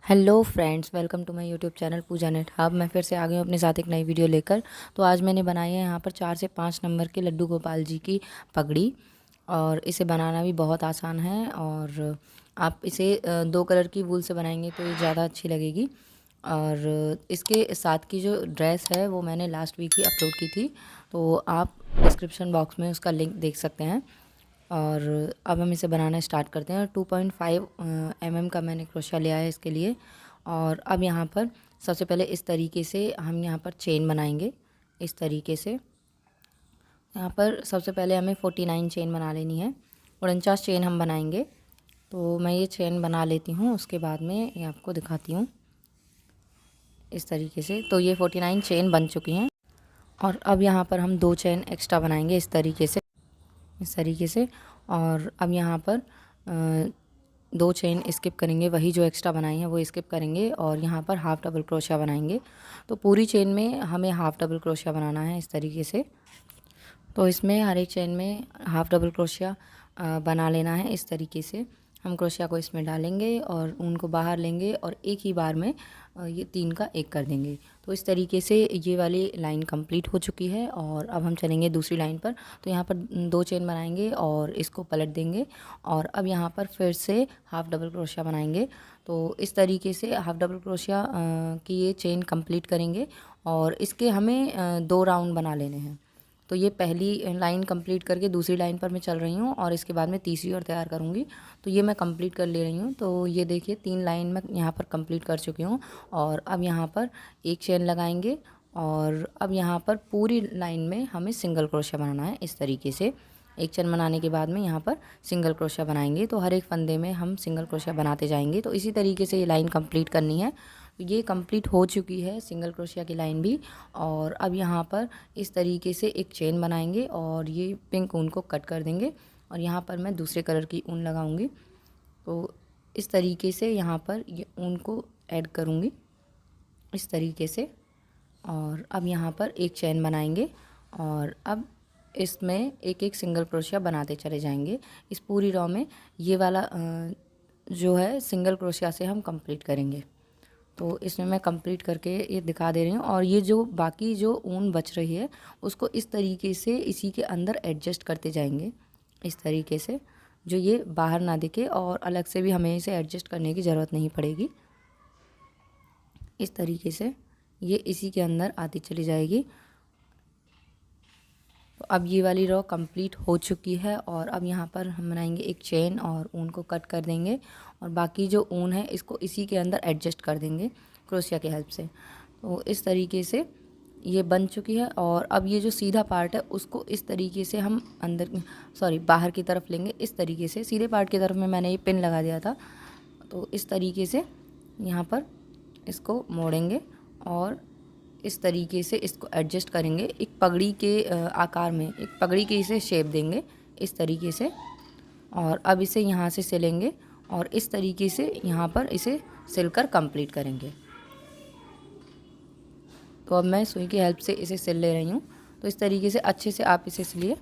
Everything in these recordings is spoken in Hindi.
Hello friends, welcome to my YouTube channel Pooja net hub. मैं फिर से आ गई हूँ अपने साथ एक नई वीडियो लेकर। तो आज मैंने बनाई है यहाँ पर 4 से 5 नंबर के लड्डू गोपाल जी की पगड़ी। और इसे बनाना भी बहुत आसान है। और आप इसे 2 कलर की वूल से बनाएंगे तो ये ज़्यादा अच्छी लगेगी। और इसके साथ की जो ड्रेस है वो मैंने लास्ट वीक ही अपलोड की थी, तो आप डिस्क्रिप्शन बॉक्स में उसका लिंक देख सकते हैं। और अब हम इसे बनाना स्टार्ट करते हैं। 2.5 mm का मैंने क्रोशिया लिया है इसके लिए। और अब यहाँ पर सबसे पहले इस तरीके से हम यहाँ पर चेन बनाएंगे। इस तरीके से यहाँ पर सबसे पहले हमें 49 चेन बना लेनी है। 49 चेन हम बनाएंगे। तो मैं ये चेन बना लेती हूँ, उसके बाद में ये आपको दिखाती हूँ इस तरीके से। तो ये 49 चेन बन चुकी हैं। और अब यहाँ पर हम 2 चेन एक्स्ट्रा बनाएंगे इस तरीके से, इस तरीके से। और अब यहाँ पर 2 चेन स्किप करेंगे, वही जो एक्स्ट्रा बनाई है वो स्किप करेंगे। और यहाँ पर हाफ़ डबल क्रोशिया बनाएंगे। तो पूरी चेन में हमें हाफ़ डबल क्रोशिया बनाना है इस तरीके से। तो इसमें हर एक चेन में हाफ़ डबल क्रोशिया बना लेना है इस तरीके से। हम क्रोशिया को इसमें डालेंगे और ऊन को बाहर लेंगे और एक ही बार में ये 3 का 1 कर देंगे। तो इस तरीके से ये वाली लाइन कंप्लीट हो चुकी है। और अब हम चलेंगे दूसरी लाइन पर। तो यहाँ पर 2 चेन बनाएंगे और इसको पलट देंगे। और अब यहाँ पर फिर से हाफ़ डबल क्रोशिया बनाएंगे। तो इस तरीके से हाफ़ डबल क्रोशिया की ये चेन कंप्लीट करेंगे। और इसके हमें 2 राउंड बना लेने हैं। तो ये पहली लाइन कंप्लीट करके दूसरी लाइन पर मैं चल रही हूँ और इसके बाद में तीसरी और तैयार करूँगी। तो ये मैं कंप्लीट कर ले रही हूँ। तो ये देखिए 3 लाइन मैं यहाँ पर कंप्लीट कर चुकी हूँ। और अब यहाँ पर एक चेन लगाएंगे। और अब यहाँ पर पूरी लाइन में हमें सिंगल क्रोशिया बनाना है इस तरीके से। एक चेन बनाने के बाद में यहाँ पर सिंगल क्रोशिया बनाएंगे। तो हर एक फंदे में हम सिंगल क्रोशिया बनाते जाएंगे। तो इसी तरीके से ये लाइन कंप्लीट करनी है। ये कंप्लीट हो चुकी है सिंगल क्रोशिया की लाइन भी। और अब यहाँ पर इस तरीके से एक चेन बनाएंगे और ये पिंक ऊन को कट कर देंगे। और यहाँ पर मैं दूसरे कलर की ऊन लगाऊंगी। तो इस तरीके से यहाँ पर ये ऊन को ऐड करूँगी इस तरीके से। और अब यहाँ पर एक चेन बनाएंगे और अब इसमें एक एक सिंगल क्रोशिया बनाते चले जाएंगे। इस पूरी रो में ये वाला जो है सिंगल क्रोशिया से हम कंप्लीट करेंगे। तो इसमें मैं कंप्लीट करके ये दिखा दे रही हूँ। और ये जो बाकी जो ऊन बच रही है उसको इस तरीके से इसी के अंदर एडजस्ट करते जाएंगे इस तरीके से, जो ये बाहर ना दिखे। और अलग से भी हमें इसे एडजस्ट करने की ज़रूरत नहीं पड़ेगी। इस तरीके से ये इसी के अंदर आती चली जाएगी। तो अब ये वाली रो कंप्लीट हो चुकी है। और अब यहाँ पर हम बनाएंगे एक चेन और ऊन को कट कर देंगे। और बाकी जो ऊन है इसको इसी के अंदर एडजस्ट कर देंगे क्रोशिया की हेल्प से। तो इस तरीके से ये बन चुकी है। और अब ये जो सीधा पार्ट है उसको इस तरीके से हम बाहर की तरफ लेंगे इस तरीके से। सीधे पार्ट की तरफ में मैंने ये पिन लगा दिया था। तो इस तरीके से यहाँ पर इसको मोड़ेंगे और इस तरीके से इसको एडजस्ट करेंगे। एक पगड़ी के आकार में, एक पगड़ी की इसे शेप देंगे इस तरीके से। और अब इसे यहाँ से सिलेंगे और इस तरीके से यहाँ पर इसे सिलकर कंप्लीट करेंगे। तो अब मैं सुई की हेल्प से इसे सिल ले रही हूँ। तो इस तरीके से अच्छे से आप इसे सिलिए।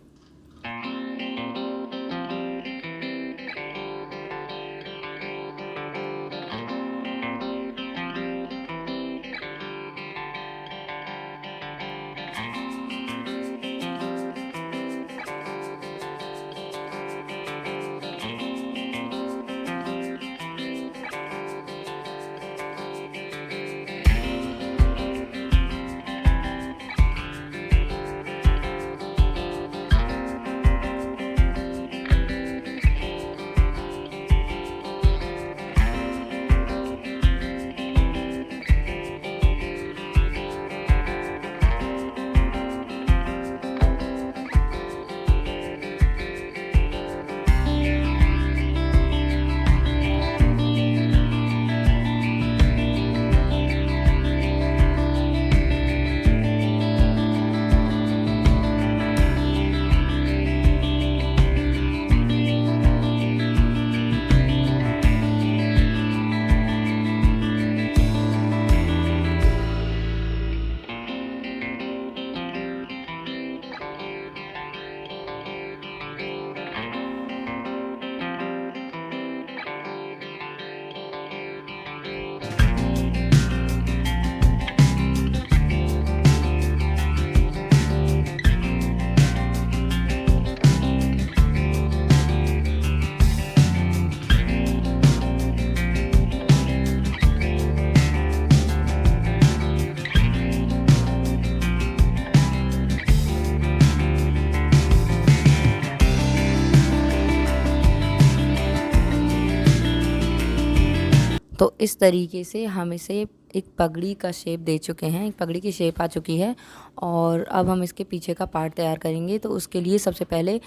तो इस तरीके से हम इसे एक पगड़ी का शेप दे चुके हैं, एक पगड़ी की शेप आ चुकी है। और अब हम इसके पीछे का पार्ट तैयार करेंगे। तो उसके लिए सबसे पहले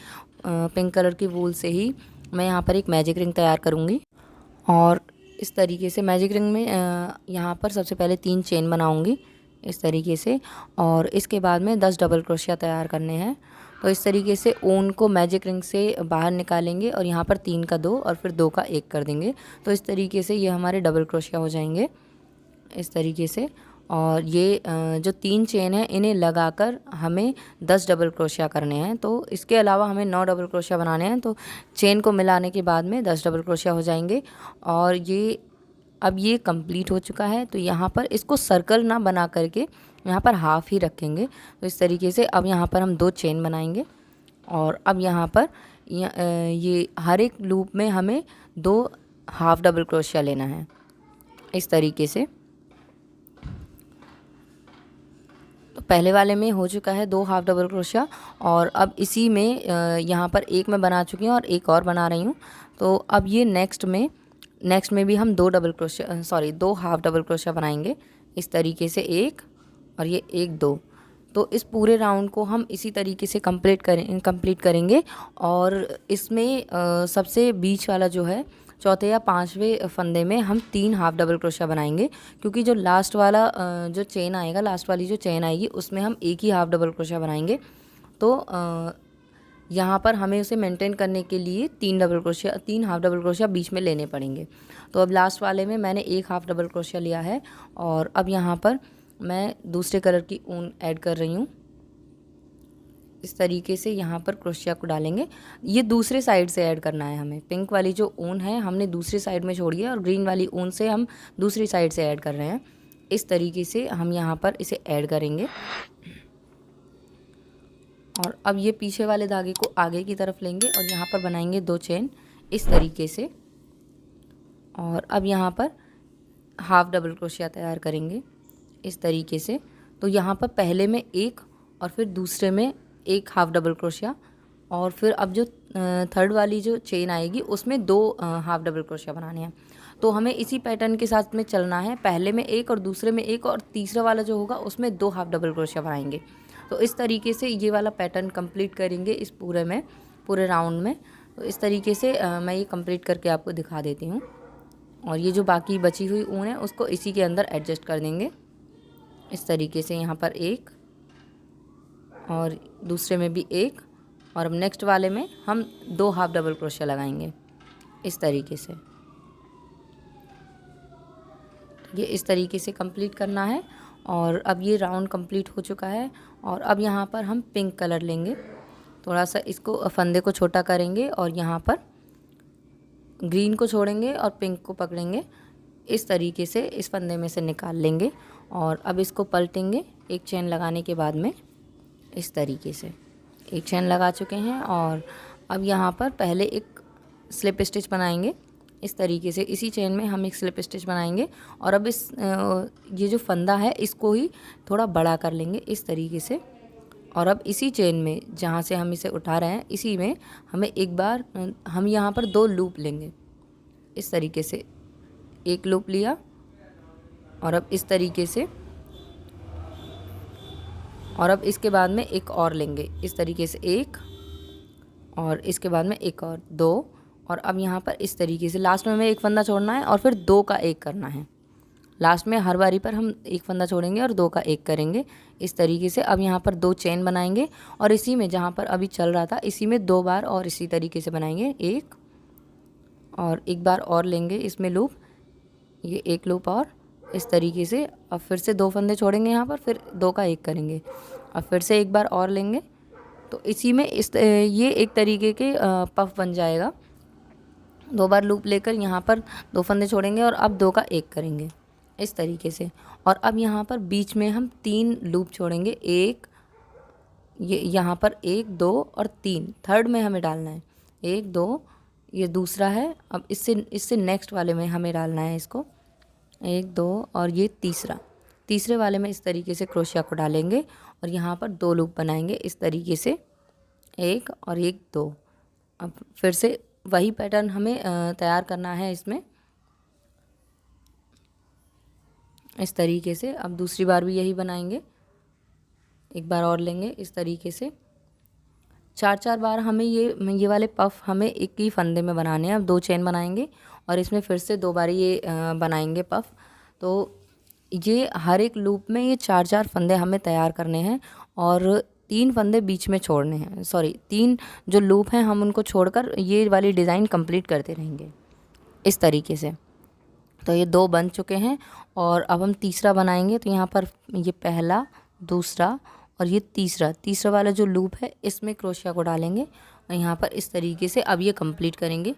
पिंक कलर की वूल से ही मैं यहाँ पर एक मैजिक रिंग तैयार करूँगी। और इस तरीके से मैजिक रिंग में यहाँ पर सबसे पहले 3 चेन बनाऊँगी इस तरीके से। और इसके बाद में 10 डबल क्रोशिया तैयार करने हैं। तो इस तरीके से ऊन को मैजिक रिंग से बाहर निकालेंगे और यहाँ पर 3 का 2 और फिर 2 का 1 कर देंगे। तो इस तरीके से ये हमारे डबल क्रोशिया हो जाएंगे इस तरीके से। और ये जो 3 चेन है इन्हें लगाकर हमें 10 डबल क्रोशिया करने हैं। तो इसके अलावा हमें 9 डबल क्रोशिया बनाने हैं। तो चेन को मिलाने के बाद में 10 डबल क्रोशिया हो जाएंगे। और ये अब ये कंप्लीट हो चुका है। तो यहाँ पर इसको सर्कल ना बना करके यहाँ पर हाफ ही रखेंगे। तो इस तरीके से अब यहाँ पर हम 2 चेन बनाएंगे। और अब यहाँ पर ये हर एक लूप में हमें 2 हाफ डबल क्रोशिया लेना है इस तरीके से। तो पहले वाले में हो चुका है 2 हाफ डबल क्रोशिया। और अब इसी में यहाँ पर एक मैं बना चुकी हूँ और एक और बना रही हूँ। तो अब ये नेक्स्ट में भी हम 2 हाफ डबल क्रोशिया बनाएंगे इस तरीके से, एक और ये 1 2। तो इस पूरे राउंड को हम इसी तरीके से कंप्लीट करेंगे। और इसमें सबसे बीच वाला जो है चौथे या 5वें फंदे में हम 3 हाफ डबल क्रोशिया बनाएंगे। क्योंकि जो लास्ट वाला जो चेन आएगा, लास्ट वाली जो चेन आएगी उसमें हम एक ही हाफ डबल क्रोशिया बनाएंगे। तो यहाँ पर हमें उसे मेंटेन करने के लिए 3 हाफ डबल क्रोशिया बीच में लेने पड़ेंगे। तो अब लास्ट वाले में मैंने 1 हाफ डबल क्रोशिया लिया है। और अब यहाँ पर मैं दूसरे कलर की ऊन ऐड कर रही हूँ इस तरीके से। यहाँ पर क्रोशिया को डालेंगे। ये दूसरे साइड से ऐड करना है हमें। पिंक वाली जो ऊन है हमने दूसरी साइड में छोड़ी है और ग्रीन वाली ऊन से हम दूसरी साइड से ऐड कर रहे हैं। इस तरीके से हम यहाँ पर इसे ऐड करेंगे। और अब ये पीछे वाले धागे को आगे की तरफ लेंगे और यहाँ पर बनाएंगे 2 चेन इस तरीके से। और अब यहाँ पर हाफ डबल क्रोशिया तैयार करेंगे इस तरीके से। तो यहाँ पर पहले में 1 और फिर दूसरे में 1 हाफ डबल क्रोशिया। और फिर अब जो थर्ड वाली जो चेन आएगी उसमें 2 हाफ डबल क्रोशिया बनाने हैं। तो हमें इसी पैटर्न के साथ में चलना है। पहले में 1 और दूसरे में 1 और तीसरा वाला जो होगा उसमें 2 हाफ डबल क्रोशिया बनाएंगे। तो इस तरीके से ये वाला पैटर्न कंप्लीट करेंगे इस पूरे राउंड में। तो इस तरीके से मैं ये कंप्लीट करके आपको दिखा देती हूँ। और ये जो बाकी बची हुई ऊन है उसको इसी के अंदर एडजस्ट कर देंगे इस तरीके से। यहाँ पर 1 और दूसरे में भी 1। और अब नेक्स्ट वाले में हम 2 हाफ डबल क्रोशिया लगाएंगे इस तरीके से। ये इस तरीके से कंप्लीट करना है। और अब ये राउंड कंप्लीट हो चुका है। और अब यहाँ पर हम पिंक कलर लेंगे, थोड़ा सा इसको फंदे को छोटा करेंगे और यहाँ पर ग्रीन को छोड़ेंगे और पिंक को पकड़ेंगे इस तरीके से, इस फंदे में से निकाल लेंगे। और अब इसको पलटेंगे एक चेन लगाने के बाद में इस तरीके से। एक चेन लगा चुके हैं। और अब यहाँ पर पहले एक स्लिप स्टिच बनाएंगे इस तरीके से। इसी चेन में हम एक स्लिप स्टिच बनाएंगे। और अब ये जो फंदा है इसको ही थोड़ा बड़ा कर लेंगे इस तरीके से। और अब इसी चेन में जहाँ से हम इसे उठा रहे हैं इसी में हमें एक बार हम यहाँ पर 2 लूप लेंगे इस तरीके से। एक लूप लिया और अब इस तरीके से। और अब इसके बाद में एक और लेंगे इस तरीके से, 1 और इसके बाद में एक और 2। और अब यहाँ पर इस तरीके से लास्ट में हमें एक फंदा छोड़ना है और फिर 2 का 1 करना है। लास्ट में हर बारी पर हम एक फंदा छोड़ेंगे और 2 का 1 करेंगे इस तरीके से। अब यहाँ पर 2 चेन बनाएंगे और इसी में जहाँ पर अभी चल रहा था इसी में 2 बार और इसी तरीके से बनाएंगे। 1 और एक बार और लेंगे इसमें लूप, ये 1 लूप और इस तरीके से। अब फिर से 2 फंदे छोड़ेंगे यहाँ पर, फिर 2 का 1 करेंगे। अब फिर से एक बार और लेंगे। तो इसी में ये एक तरीके के पफ बन जाएगा। 2 बार लूप लेकर यहाँ पर 2 फंदे छोड़ेंगे और अब 2 का 1 करेंगे इस तरीके से। और अब यहाँ पर बीच में हम 3 लूप छोड़ेंगे। एक ये यहाँ पर 1 2 और 3 थर्ड में हमें डालना है। 1 2 ये दूसरा है। अब इससे नेक्स्ट वाले में हमें डालना है इसको 1 2 और ये तीसरे वाले में इस तरीके से क्रोशिया को डालेंगे और यहाँ पर 2 लूप बनाएंगे इस तरीके से, 1 और 1 2। अब फिर से वही पैटर्न हमें तैयार करना है इसमें। इस तरीके से। अब दूसरी बार भी यही बनाएंगे, एक बार और लेंगे इस तरीके से। 4-4 बार हमें ये वाले पफ हमें एक ही फंदे में बनाने हैं। अब 2 चेन बनाएंगे और इसमें फिर से 2 बार ये बनाएंगे पफ। तो ये हर एक लूप में ये 4-4 फंदे हमें तैयार करने हैं और 3 फंदे बीच में छोड़ने हैं, सॉरी 3 जो लूप हैं हम उनको छोड़कर ये वाली डिज़ाइन कंप्लीट करते रहेंगे इस तरीके से। तो ये 2 बन चुके हैं और अब हम तीसरा बनाएंगे। तो यहाँ पर ये पहला, दूसरा और ये तीसरा वाला जो लूप है इसमें क्रोशिया को डालेंगे और यहाँ पर इस तरीके से अब ये कंप्लीट करेंगे।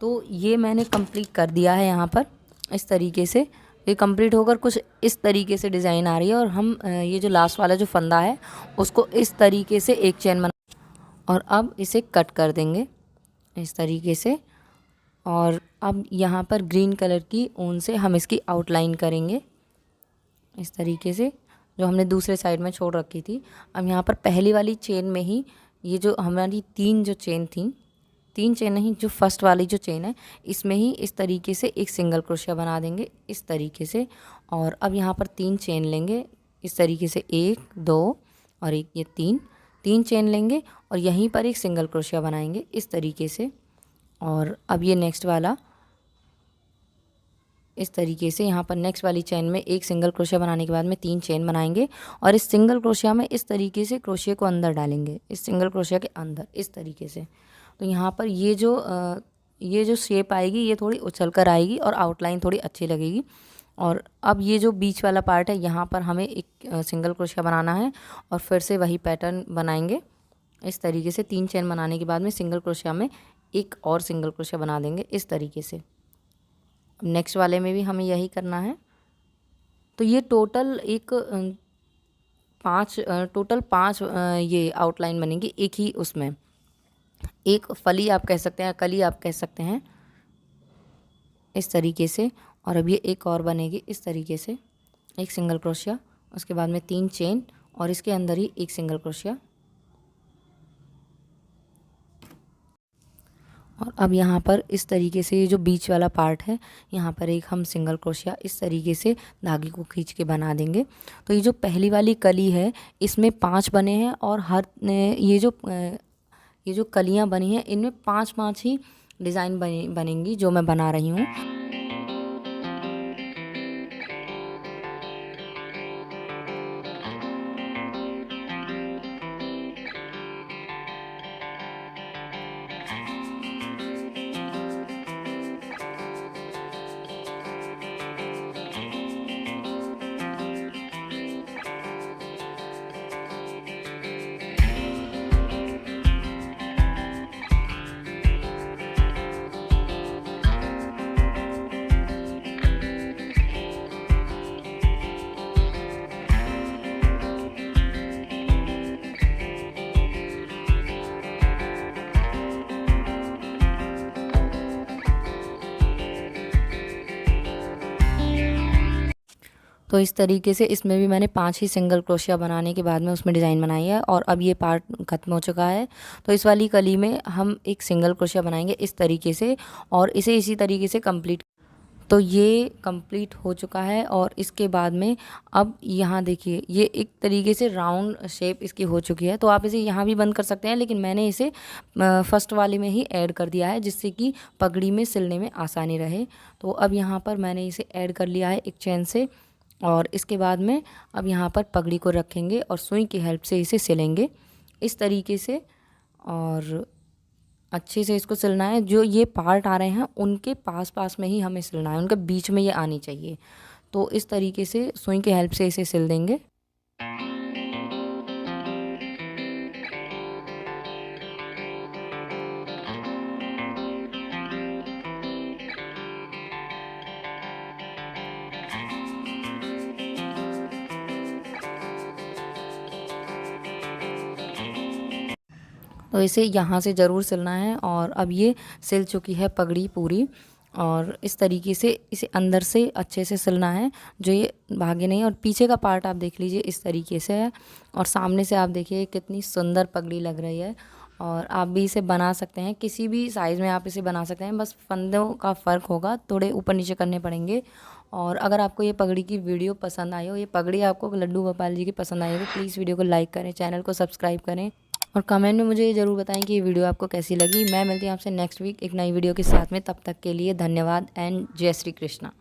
तो ये मैंने कंप्लीट कर दिया है यहाँ पर इस तरीके से। ये कंप्लीट होकर कुछ इस तरीके से डिज़ाइन आ रही है और हम ये जो लास्ट वाला जो फंदा है उसको इस तरीके से एक चेन बना और अब इसे कट कर देंगे इस तरीके से। और अब यहाँ पर ग्रीन कलर की ऊन से हम इसकी आउटलाइन करेंगे इस तरीके से, जो हमने दूसरे साइड में छोड़ रखी थी। अब यहाँ पर पहली वाली चेन में ही ये जो हमारी 3 जो चेन थी, 3 चेन नहीं, जो फर्स्ट वाली जो चेन है इसमें ही इस तरीके से एक सिंगल क्रोशिया बना देंगे इस तरीके से। और अब यहाँ पर 3 चेन लेंगे इस तरीके से, 1 2 और एक ये 3 चेन लेंगे और यहीं पर एक सिंगल क्रोशिया बनाएंगे इस तरीके से। और अब ये नेक्स्ट वाला इस तरीके से, यहाँ पर नेक्स्ट वाली चेन में एक सिंगल क्रोशिया बनाने के बाद में 3 चेन बनाएंगे और इस सिंगल क्रोशिया में इस तरीके से क्रोशिया को अंदर डालेंगे इस सिंगल क्रोशिया के अंदर इस तरीके से। तो यहाँ पर ये जो शेप आएगी ये थोड़ी उछल कर आएगी और आउटलाइन थोड़ी अच्छी लगेगी। और अब ये जो बीच वाला पार्ट है यहाँ पर हमें एक सिंगल क्रोशिया बनाना है और फिर से वही पैटर्न बनाएंगे इस तरीके से। 3 चेन बनाने के बाद में सिंगल क्रोशिया में एक और सिंगल क्रोशिया बना देंगे इस तरीके से। नेक्स्ट वाले में भी हमें यही करना है। तो ये टोटल 5 ये आउटलाइन बनेगी एक ही उसमें, एक फली आप कह सकते हैं, कली आप कह सकते हैं इस तरीके से। और अब ये एक और बनेगी इस तरीके से, एक सिंगल क्रोशिया, उसके बाद में 3 चेन और इसके अंदर ही एक सिंगल क्रोशिया। और अब यहाँ पर इस तरीके से ये जो बीच वाला पार्ट है यहाँ पर एक हम सिंगल क्रोशिया इस तरीके से धागे को खींच के बना देंगे। तो ये जो पहली वाली कली है इसमें 5 बने हैं और हर ये जो कलियाँ बनी हैं इनमें 5-5 ही डिज़ाइन बनेंगी जो मैं बना रही हूँ। तो इस तरीके से इसमें भी मैंने 5 ही सिंगल क्रोशिया बनाने के बाद में उसमें डिज़ाइन बनाई है और अब ये पार्ट ख़त्म हो चुका है। तो इस वाली कली में हम एक सिंगल क्रोशिया बनाएंगे इस तरीके से और इसे इसी तरीके से कंप्लीट। तो ये कंप्लीट हो चुका है और इसके बाद में अब यहाँ देखिए ये एक तरीके से राउंड शेप इसकी हो चुकी है। तो आप इसे यहाँ भी बंद कर सकते हैं, लेकिन मैंने इसे फर्स्ट वाले में ही ऐड कर दिया है जिससे कि पगड़ी में सिलने में आसानी रहे। तो अब यहाँ पर मैंने इसे ऐड कर लिया है एक चेन से और इसके बाद में अब यहाँ पर पगड़ी को रखेंगे और सुई की हेल्प से इसे सिलेंगे इस तरीके से। और अच्छे से इसको सिलना है, जो ये पार्ट आ रहे हैं उनके पास में ही हमें सिलना है, उनके बीच में ये आनी चाहिए। तो इस तरीके से सुई की हेल्प से इसे सिल देंगे। तो इसे यहाँ से ज़रूर सिलना है। और अब ये सिल चुकी है पगड़ी पूरी और इस तरीके से इसे अंदर से अच्छे से सिलना है जो ये भागे नहीं। और पीछे का पार्ट आप देख लीजिए इस तरीके से है और सामने से आप देखिए कितनी सुंदर पगड़ी लग रही है। और आप भी इसे बना सकते हैं, किसी भी साइज़ में आप इसे बना सकते हैं, बस फंदों का फ़र्क होगा, थोड़े ऊपर नीचे करने पड़ेंगे और अगर आपको ये पगड़ी की वीडियो पसंद आई हो, ये पगड़ी आपको लड्डू गोपाल जी की पसंद आई हो, तो प्लीज़ वीडियो को लाइक करें, चैनल को सब्सक्राइब करें और कमेंट में मुझे ये ज़रूर बताएं कि ये वीडियो आपको कैसी लगी। मैं मिलती हूँ आपसे नेक्स्ट वीक एक नई वीडियो के साथ में। तब तक के लिए धन्यवाद एंड जय श्री कृष्णा।